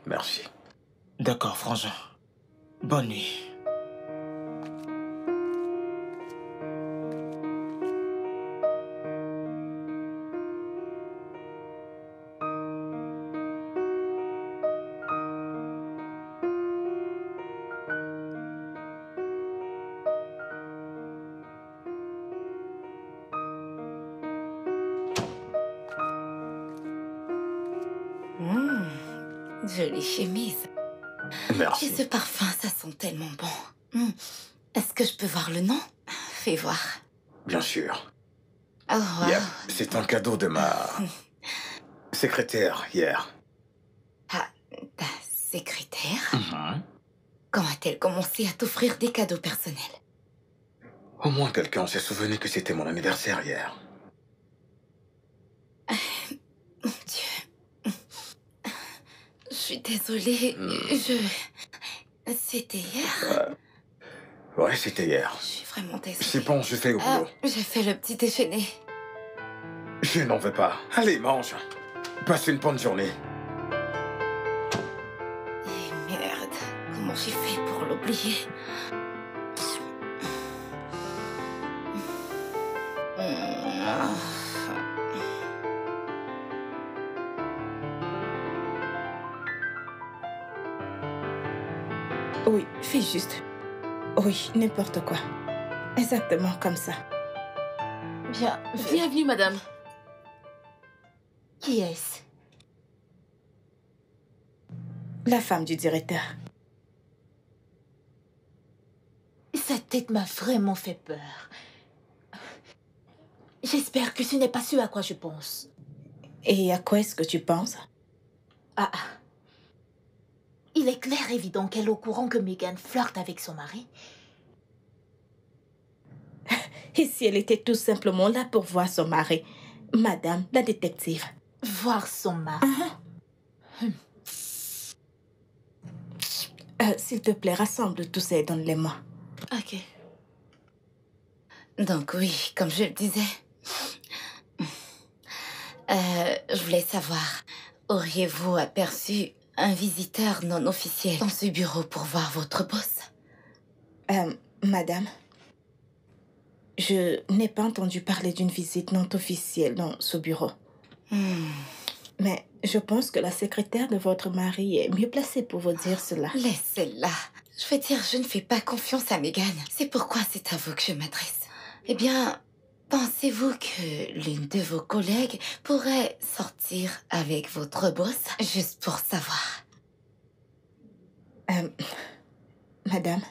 C: Merci.
B: D'accord, Frangin. Bonne nuit.
A: Jolie chemise. Et
C: Merci.
A: ce parfum, ça sent tellement bon. Est-ce que je peux voir le nom? Fais voir.
C: Bien sûr.
A: Oh, wow.
C: Yep, c'est un cadeau de ma secrétaire hier.
A: Ah, ta secrétaire? Quand a-t-elle commencé à t'offrir des cadeaux personnels?
C: Au moins quelqu'un s'est souvenu que c'était mon anniversaire hier.
A: Mon Dieu. Je suis désolée. C'était hier?
C: Ouais, c'était hier.
A: Je suis vraiment désolée.
C: C'est bon, je fais au boulot.
A: J'ai fait le petit déjeuner.
C: Je n'en veux pas. Allez, mange. Passe une bonne journée.
A: Et merde, comment j'ai fait pour l'oublier?
D: Oui, fais juste. Oui, n'importe quoi. Exactement comme ça.
E: Bienvenue, madame. Qui est-ce?
D: La femme du directeur.
E: Sa tête m'a vraiment fait peur. J'espère que ce n'est pas ce à quoi je pense.
D: Et à quoi est-ce que tu penses?
E: Il est clair et évident qu'elle est au courant que Megan flirte avec son mari.
D: Et si elle était tout simplement là pour voir son mari? Madame, la détective.
E: Voir son mari.
D: S'il te plaît, rassemble tout ça et donne-les-moi.
A: Ok. Donc oui, comme je le disais, je voulais savoir, auriez-vous aperçu un visiteur non officiel dans ce bureau pour voir votre boss?
D: Madame, je n'ai pas entendu parler d'une visite non officielle dans ce bureau. Mais je pense que la secrétaire de votre mari est mieux placée pour vous dire cela.
A: Laissez-la. Je veux dire, je ne fais pas confiance à Megan. C'est pourquoi c'est à vous que je m'adresse. Eh bien, pensez-vous que l'une de vos collègues pourrait sortir avec votre boss juste pour savoir?
D: Madame,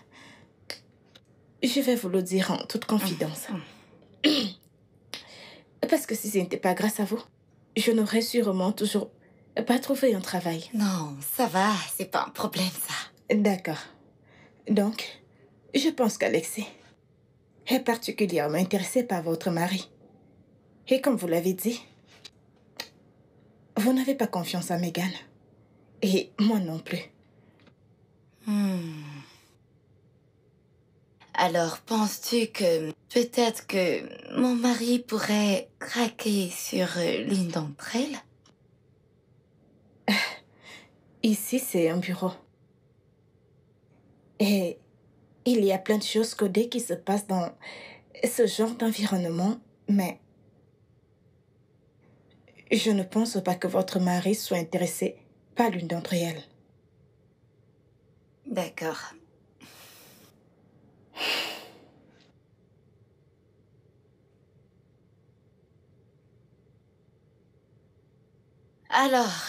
D: je vais vous le dire en toute confidence. Parce que si ce n'était pas grâce à vous, je n'aurais sûrement toujours pas trouvé un travail.
A: Non, ça va, c'est pas un problème, ça.
D: D'accord. Donc, je pense qu'Alexis est particulièrement intéressé par votre mari. Et comme vous l'avez dit, vous n'avez pas confiance en Megan. Et moi non plus.
A: Alors, penses-tu que peut-être que mon mari pourrait craquer sur l'une d'entre elles?
D: Ici, c'est un bureau. Et il y a plein de choses codées qui se passent dans ce genre d'environnement, mais je ne pense pas que votre mari soit intéressé par l'une d'entre elles.
A: D'accord. Alors,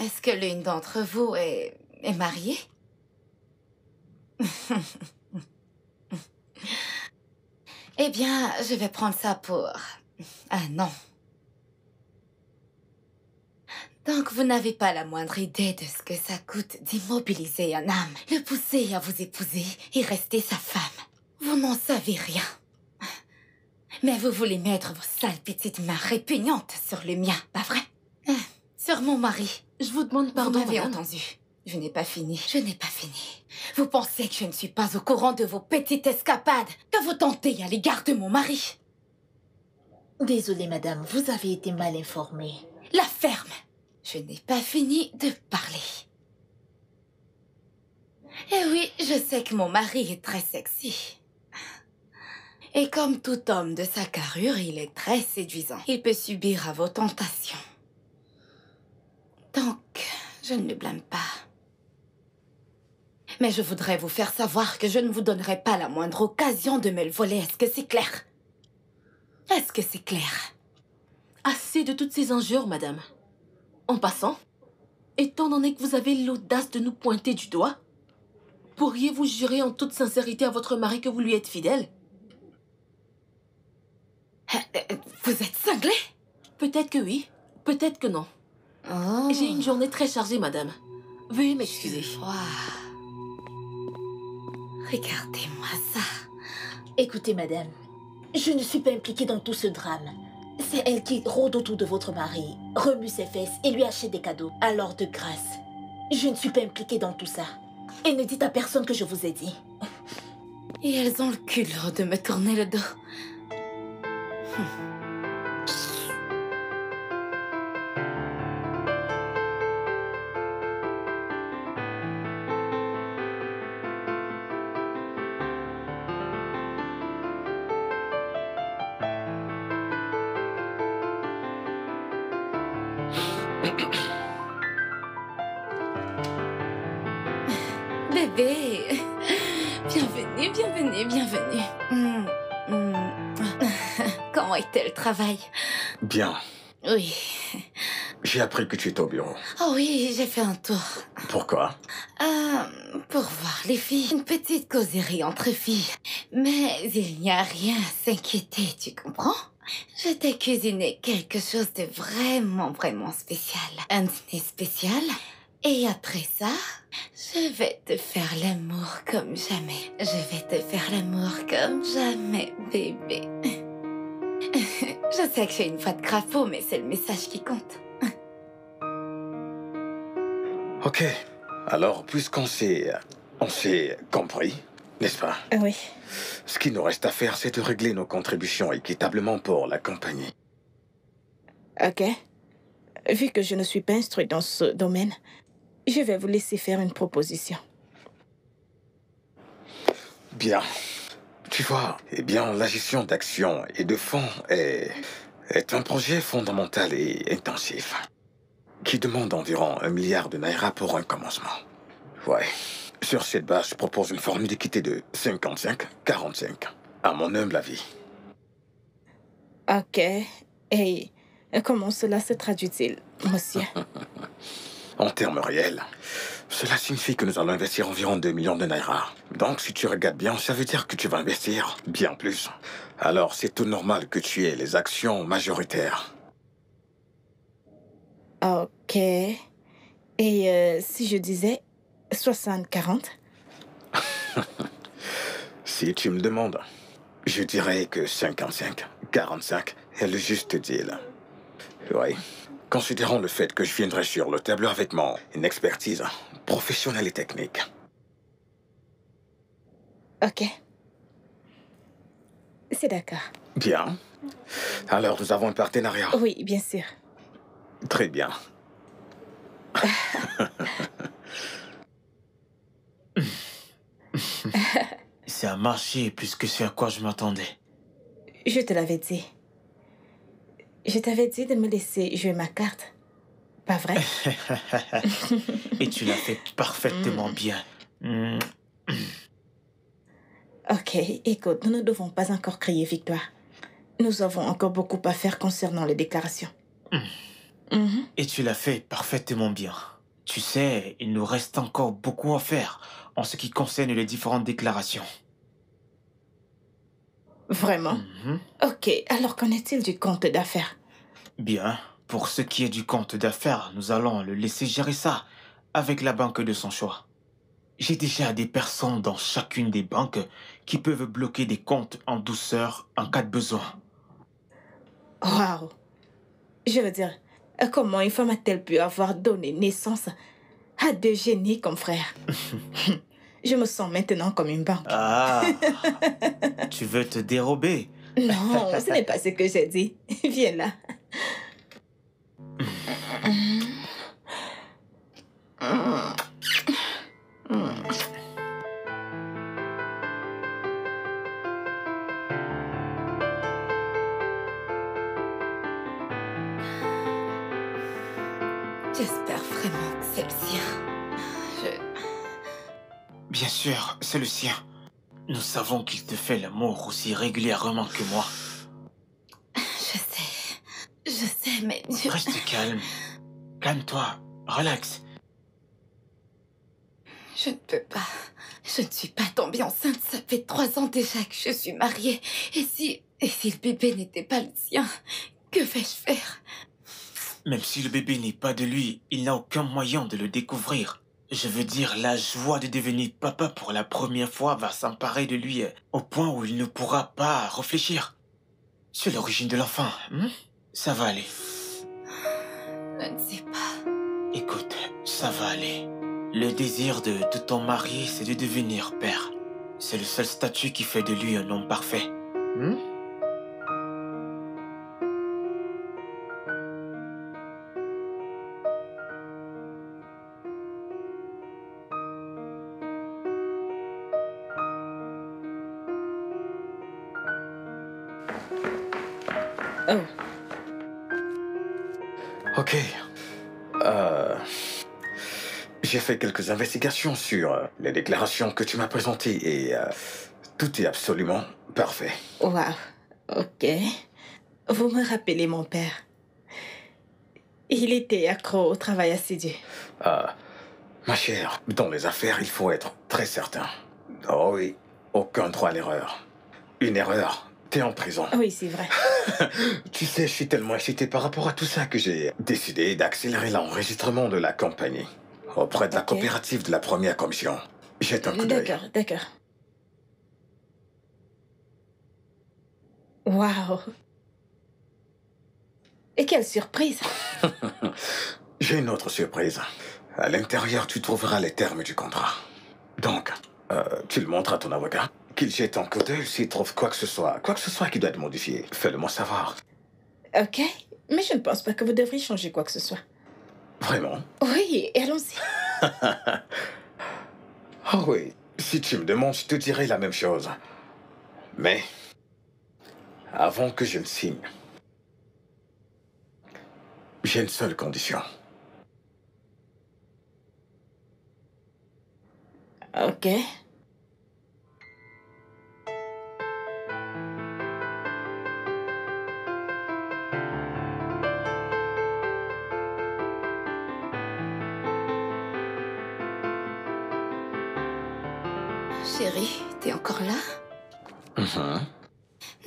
A: est-ce que l'une d'entre vous est mariée? Eh bien, je vais prendre ça pour un non. Donc, vous n'avez pas la moindre idée de ce que ça coûte d'immobiliser un homme, le pousser à vous épouser et rester sa femme. Vous n'en savez rien. Mais vous voulez mettre vos sales petites mains répugnantes sur le mien, pas vrai? Sur mon mari.
E: Je vous demande pardon,
A: Vous m'avez
E: madame.
A: entendu. Je n'ai pas fini. Je n'ai pas fini. Vous pensez que je ne suis pas au courant de vos petites escapades que vous tentez à l'égard de mon mari?
E: Désolée, madame, vous avez été mal informée.
A: La ferme. Je n'ai pas fini de parler. Et oui, je sais que mon mari est très sexy. Et comme tout homme de sa carrure, il est très séduisant. Il peut subir à vos tentations. Donc, je ne le blâme pas. Mais je voudrais vous faire savoir que je ne vous donnerai pas la moindre occasion de me le voler. Est-ce que c'est clair? Est-ce que c'est clair?
E: Assez de toutes ces injures, madame. En passant, étant donné que vous avez l'audace de nous pointer du doigt, pourriez-vous jurer en toute sincérité à votre mari que vous lui êtes fidèle?
A: Vous êtes cinglé?
E: Peut-être que oui, peut-être que non.
A: Oh.
E: J'ai une journée très chargée, madame. Veuillez m'excuser.
A: Wow. Regardez-moi ça.
E: Écoutez, madame, je ne suis pas impliquée dans tout ce drame. C'est elle qui rôde autour de votre mari, remue ses fesses et lui achète des cadeaux. Alors, de grâce, je ne suis pas impliquée dans tout ça. Et ne dites à personne que je vous ai dit.
A: Et elles ont le culot de me tourner le dos. Bébé, bienvenue, bienvenue, bienvenue. Comment était le travail?
C: Bien.
A: Oui.
C: J'ai appris que tu étais au bureau.
A: Oh oui, j'ai fait un tour.
C: Pourquoi?
A: Pour voir les filles. Une petite causerie entre filles. Mais il n'y a rien à s'inquiéter, tu comprends? Je t'ai cuisiné quelque chose de vraiment, vraiment spécial. Un dîner spécial. Et après ça, je vais te faire l'amour comme jamais. Je vais te faire l'amour comme jamais, bébé. Je sais que j'ai une voix de crapaud, mais c'est le message qui compte.
C: Ok. Alors, puisqu'on s'est compris, n'est-ce pas?
D: Oui.
C: Ce qui nous reste à faire, c'est de régler nos contributions équitablement pour la compagnie.
D: Ok. Vu que je ne suis pas instruite dans ce domaine, je vais vous laisser faire une proposition.
C: Bien. Tu vois, eh bien, la gestion d'actions et de fonds est un projet fondamental et intensif qui demande environ 1 milliard de naira pour un commencement. Ouais. Sur cette base, je propose une formule d'équité de 55-45, à mon humble avis.
D: Ok. Et comment cela se traduit-il, monsieur?
C: En termes réels, cela signifie que nous allons investir environ 2 millions de naira. Donc, si tu regardes bien, ça veut dire que tu vas investir bien plus. Alors, c'est tout normal que tu aies les actions majoritaires.
D: Ok. Et si je disais 60-40?
C: Si tu me demandes, je dirais que 55-45 est le juste deal. Oui. Considérons le fait que je viendrai sur le tableau avec une expertise professionnelle et technique.
D: Ok. C'est d'accord.
C: Bien. Alors, nous avons un partenariat.
D: Oui, bien sûr.
C: Très bien.
B: Ça a marché plus que ce à quoi je m'attendais.
D: Je te l'avais dit. Je t'avais dit de me laisser jouer ma carte. Pas vrai?
B: Et tu l'as fait parfaitement bien.
D: Ok, écoute, nous ne devons pas encore crier victoire. Nous avons encore beaucoup à faire concernant les déclarations.
B: Et tu l'as fait parfaitement bien. Tu sais, il nous reste encore beaucoup à faire en ce qui concerne les différentes déclarations.
D: Vraiment? Ok, alors qu'en est-il du compte d'affaires?
B: Bien, pour ce qui est du compte d'affaires, nous allons le laisser gérer ça avec la banque de son choix. J'ai déjà des personnes dans chacune des banques qui peuvent bloquer des comptes en douceur en cas de besoin.
D: Waouh! Je veux dire, comment une femme a-t-elle pu avoir donné naissance à deux génies comme frères? Je me sens maintenant comme une banque.
B: Ah, tu veux te dérober?
D: Non, ce n'est pas ce que j'ai dit. Viens là.
A: J'espère vraiment que c'est le sien.
B: Bien sûr, c'est le sien. Nous savons qu'il te fait l'amour aussi régulièrement que moi.
A: Je sais, mais
B: Reste calme. Calme-toi. Relax.
A: je ne peux pas. Je ne suis pas tombée enceinte. Ça fait 3 ans déjà que je suis mariée. Et si le bébé n'était pas le sien, que vais-je faire?
B: Même si le bébé n'est pas de lui, il n'a aucun moyen de le découvrir. Je veux dire, la joie de devenir papa pour la première fois va s'emparer de lui au point où il ne pourra pas réfléchir sur l'origine de l'enfant. Ça va aller.
A: Je ne sais pas.
B: Écoute, ça va aller. Le désir de ton mari, c'est de devenir père. C'est le seul statut qui fait de lui un homme parfait.
D: Oh,
C: Ok. J'ai fait quelques investigations sur les déclarations que tu m'as présentées et tout est absolument parfait.
D: waouh. Ok. Vous me rappelez mon père. Il était accro au travail assidu.
C: Ma chère, dans les affaires, il faut être très certain. Oh oui, aucun droit à l'erreur. Une erreur, t'es en prison.
D: Oui, c'est vrai.
C: Tu sais, je suis tellement excité par rapport à tout ça que j'ai décidé d'accélérer l'enregistrement de la compagnie auprès de la
D: Ok.
C: coopérative de la première commission. Jette un coup d'œil.
D: D'accord, d'accord. Waouh. Et quelle surprise.
C: J'ai une autre surprise. À l'intérieur, tu trouveras les termes du contrat. Donc, tu le montres à ton avocat. Qu'il jette un coup d'œil s'il trouve quoi que ce soit qui doit être modifié. Fais-le-moi savoir.
D: Ok. Mais je ne pense pas que vous devriez changer quoi que ce soit.
C: Vraiment?
D: Oui, allons-y.
C: Ah oui, si tu me demandes, je te dirai la même chose. Mais, avant que je ne signe, j'ai une seule condition.
D: Ok.
A: Chérie, t'es encore là?
C: Mhm.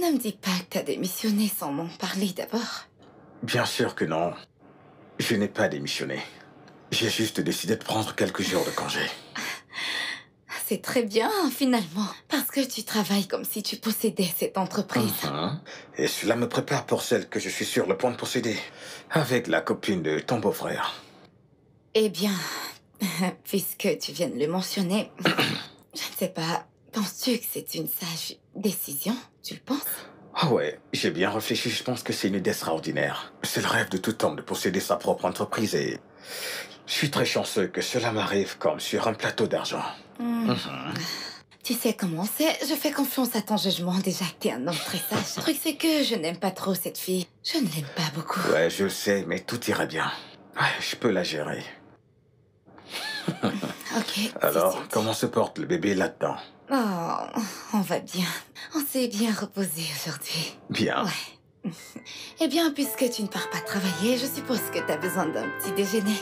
A: Ne me dis pas que t'as démissionné sans m'en parler d'abord.
C: Bien sûr que non. Je n'ai pas démissionné. J'ai juste décidé de prendre quelques jours de congé.
A: C'est très bien, finalement, parce que tu travailles comme si tu possédais cette entreprise.
C: Mhm. Et cela me prépare pour celle que je suis sur le point de posséder, avec la copine de ton beau-frère.
A: Eh bien, puisque tu viens de le mentionner, je ne sais pas, penses-tu que c'est une sage décision, tu le penses?
C: Ah ouais, j'ai bien réfléchi, je pense que c'est une idée extraordinaire. C'est le rêve de tout homme de posséder sa propre entreprise et... Je suis très chanceux que cela m'arrive comme sur un plateau d'argent.
A: Tu sais comment c'est, je fais confiance à ton jugement, déjà que t'es un homme très sage. Le truc c'est que je n'aime pas trop cette fille. Je ne l'aime pas beaucoup.
C: Ouais, je le sais, mais tout ira bien. Ouais, je peux la gérer.
A: Ok.
C: Alors,
A: c'est
C: comment se porte le bébé là-dedans?
A: Oh, on va bien. On s'est bien reposé aujourd'hui.
C: Bien.
A: Ouais. Eh bien, puisque tu ne pars pas travailler, je suppose que t'as besoin d'un petit déjeuner.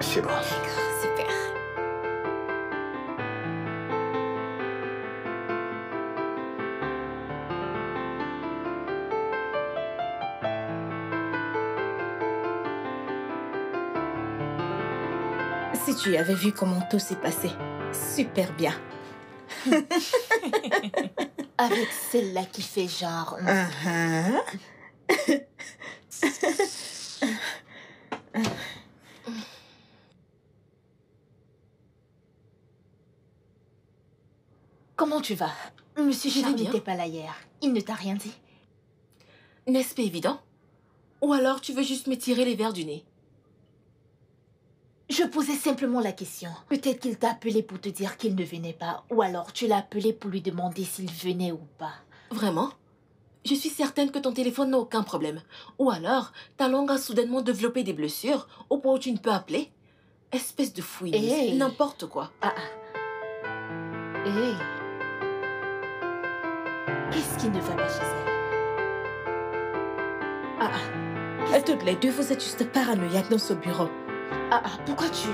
C: C'est bon.
A: D'accord, super.
D: Si tu avais vu comment tout s'est passé. Super bien.
E: Avec celle-là qui fait genre... Comment tu vas? Monsieur
F: Je vais
E: Charles
F: bien.
E: n'était pas là hier. Il ne t'a rien dit?
F: N'est-ce pas évident? Ou alors tu veux juste me tirer les verres du nez?
E: Je posais simplement la question. Peut-être qu'il t'a appelé pour te dire qu'il ne venait pas. Ou alors tu l'as appelé pour lui demander s'il venait ou pas.
F: Vraiment? Je suis certaine que ton téléphone n'a aucun problème. Ou alors, ta langue a soudainement développé des blessures au point où tu ne peux appeler? Espèce de fouineuse.
E: Hey.
F: N'importe quoi.
E: Hé. Qu'est-ce qui ne va pas chez elle?
D: Toutes les deux, vous êtes juste paranoïaques dans ce bureau.
E: Pourquoi tu...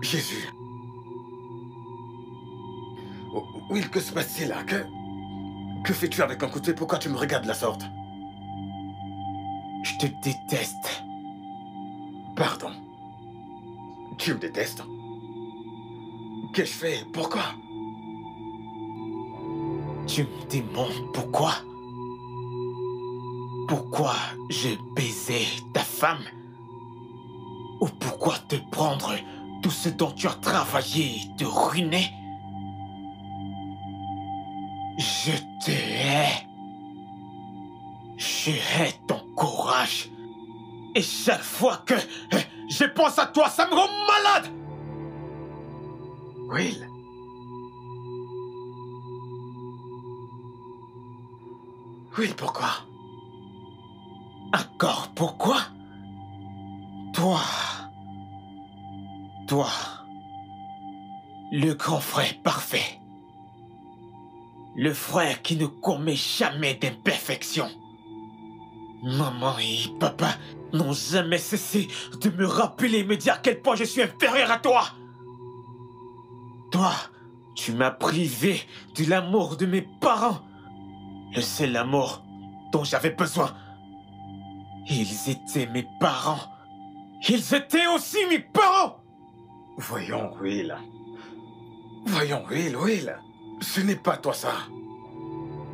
C: Jésus. Oh, Will, que se passe-t-il là? Que fais-tu avec un couteau? Pourquoi tu me regardes de la sorte?
B: Je te déteste.
C: Pardon. Tu me détestes? Qu'ai-je fait? Pourquoi?
B: Tu me demandes pourquoi? Pourquoi je baisais ta femme? Ou pourquoi te prendre tout ce dont tu as travaillé et te ruiner? Je te hais. Je hais ton courage. Et chaque fois que je pense à toi, ça me rend malade!
C: Will. Will, pourquoi?
B: Encore pourquoi? Toi, le grand frère parfait. Le frère qui ne commet jamais d'imperfection. Maman et papa n'ont jamais cessé de me rappeler et me dire à quel point je suis inférieur à toi. Toi, tu m'as privé de l'amour de mes parents. Le seul amour dont j'avais besoin. Ils étaient mes parents. Ils étaient aussi mes parents.
C: Voyons, Will. Voyons, Will. Ce n'est pas toi ça.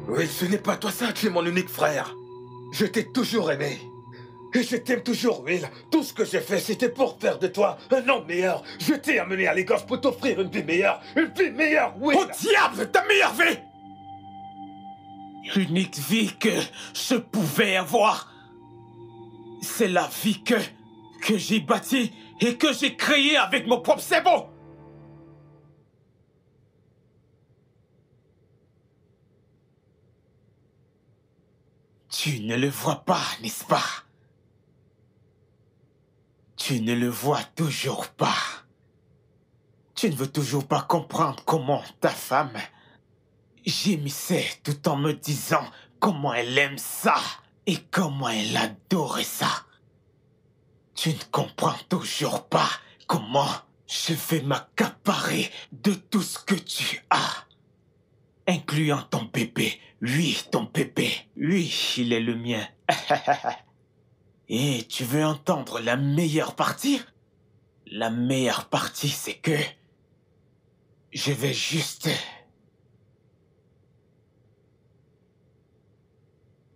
C: Will, ce n'est pas toi ça. Tu es mon unique frère. Je t'ai toujours aimé. Et je t'aime toujours, Will. Tout ce que j'ai fait, c'était pour faire de toi un homme meilleur. Je t'ai amené à l'Écosse pour t'offrir une vie meilleure. Une vie meilleure, Will.
B: Au diable, ta meilleure vie! L'unique vie que je pouvais avoir, c'est la vie que j'ai bâtie et que j'ai créée avec mon propre cerveau. Tu ne le vois pas, n'est-ce pas? Tu ne le vois toujours pas. Tu ne veux toujours pas comprendre comment ta femme gémissait tout en me disant comment elle aime ça et comment elle adorait ça. Tu ne comprends toujours pas comment je vais m'accaparer de tout ce que tu as, incluant ton bébé. Oui, ton bébé. Oui, il est le mien. Et tu veux entendre la meilleure partie? La meilleure partie, c'est que je vais juste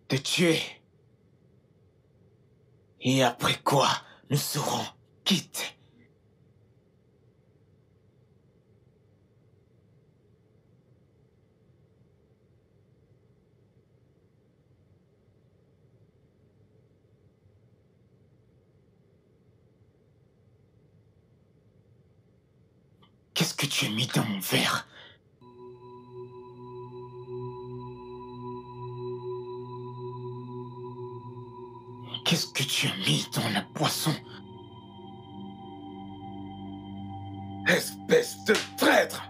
B: te tuer. Et après quoi, nous serons quittes. Qu'est-ce que tu as mis dans mon verre? Qu'est-ce que tu as mis dans la boisson?
C: Espèce de traître!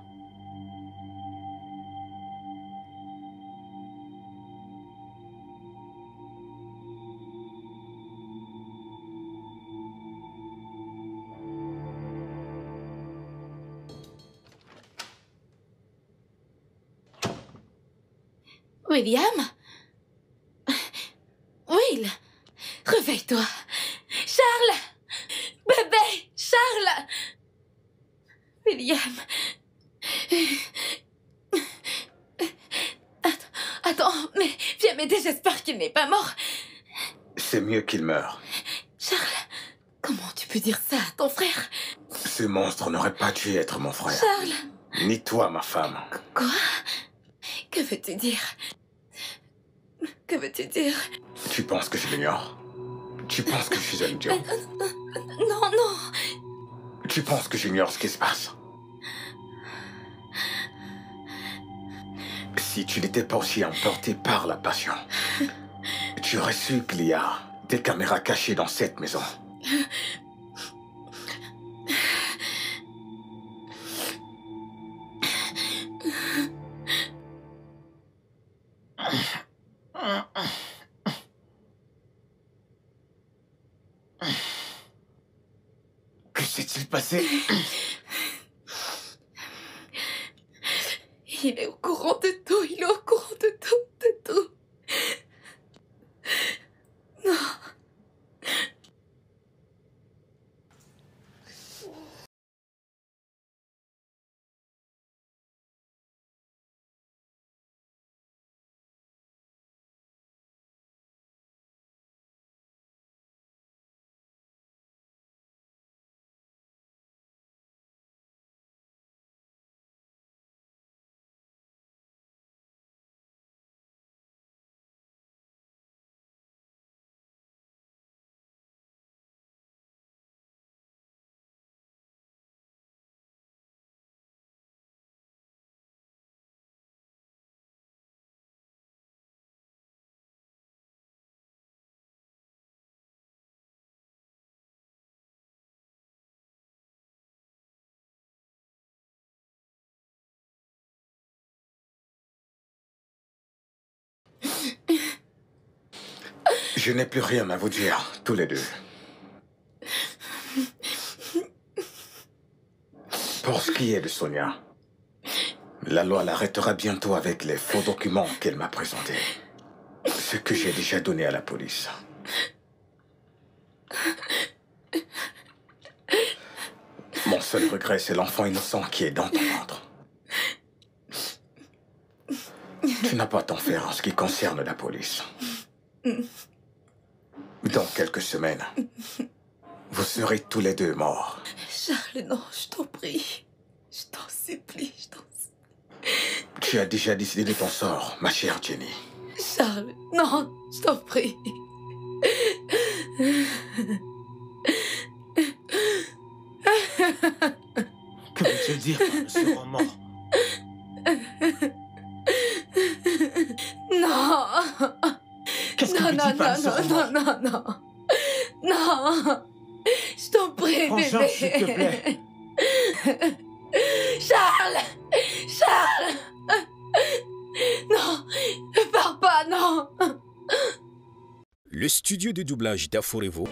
A: William? Will, réveille-toi. Charles! Bébé! Charles! William. Attends, mais viens m'aider, j'espère qu'il n'est pas mort.
C: C'est mieux qu'il meure.
A: Charles, comment tu peux dire ça à ton frère?
C: Ce monstre n'aurait pas dû être mon frère.
A: Charles!
C: Ni toi, ma femme.
A: Quoi? Que veux-tu dire? Que veux-tu dire?
C: Tu penses que je l'ignore? Tu penses que je suis un idiot?
A: Non, non.
C: Tu penses que j'ignore ce qui se passe? Si tu n'étais pas aussi emporté par la passion, tu aurais su qu'il y a des caméras cachées dans cette maison.
B: Que s'est-il passé?
A: Il est au courant de tout, il est au courant de tout, de tout. Non.
C: Je n'ai plus rien à vous dire, tous les deux. Pour ce qui est de Sonia, la loi l'arrêtera bientôt avec les faux documents qu'elle m'a présentés. Ce que j'ai déjà donné à la police. Mon seul regret, c'est l'enfant innocent qui est dans ton ventre. Tu n'as pas à t'en faire en ce qui concerne la police. Dans quelques semaines, vous serez tous les deux morts.
A: Charles, non, je t'en prie. Je t'en supplie, je t'en supplie.
C: Tu as déjà décidé de ton sort, ma chère Jenny.
A: Charles, non, je t'en prie.
B: Que veux-tu dire par ce roman?
A: Non.
B: Qu'est-ce que tu dis par ce roman?
A: Non. Non. Je t'en prie,
B: Franchement,
A: bébé.
B: s'il te plaît.
A: Charles. Non, ne pars pas, non.
G: Le studio de doublage d'Aforevo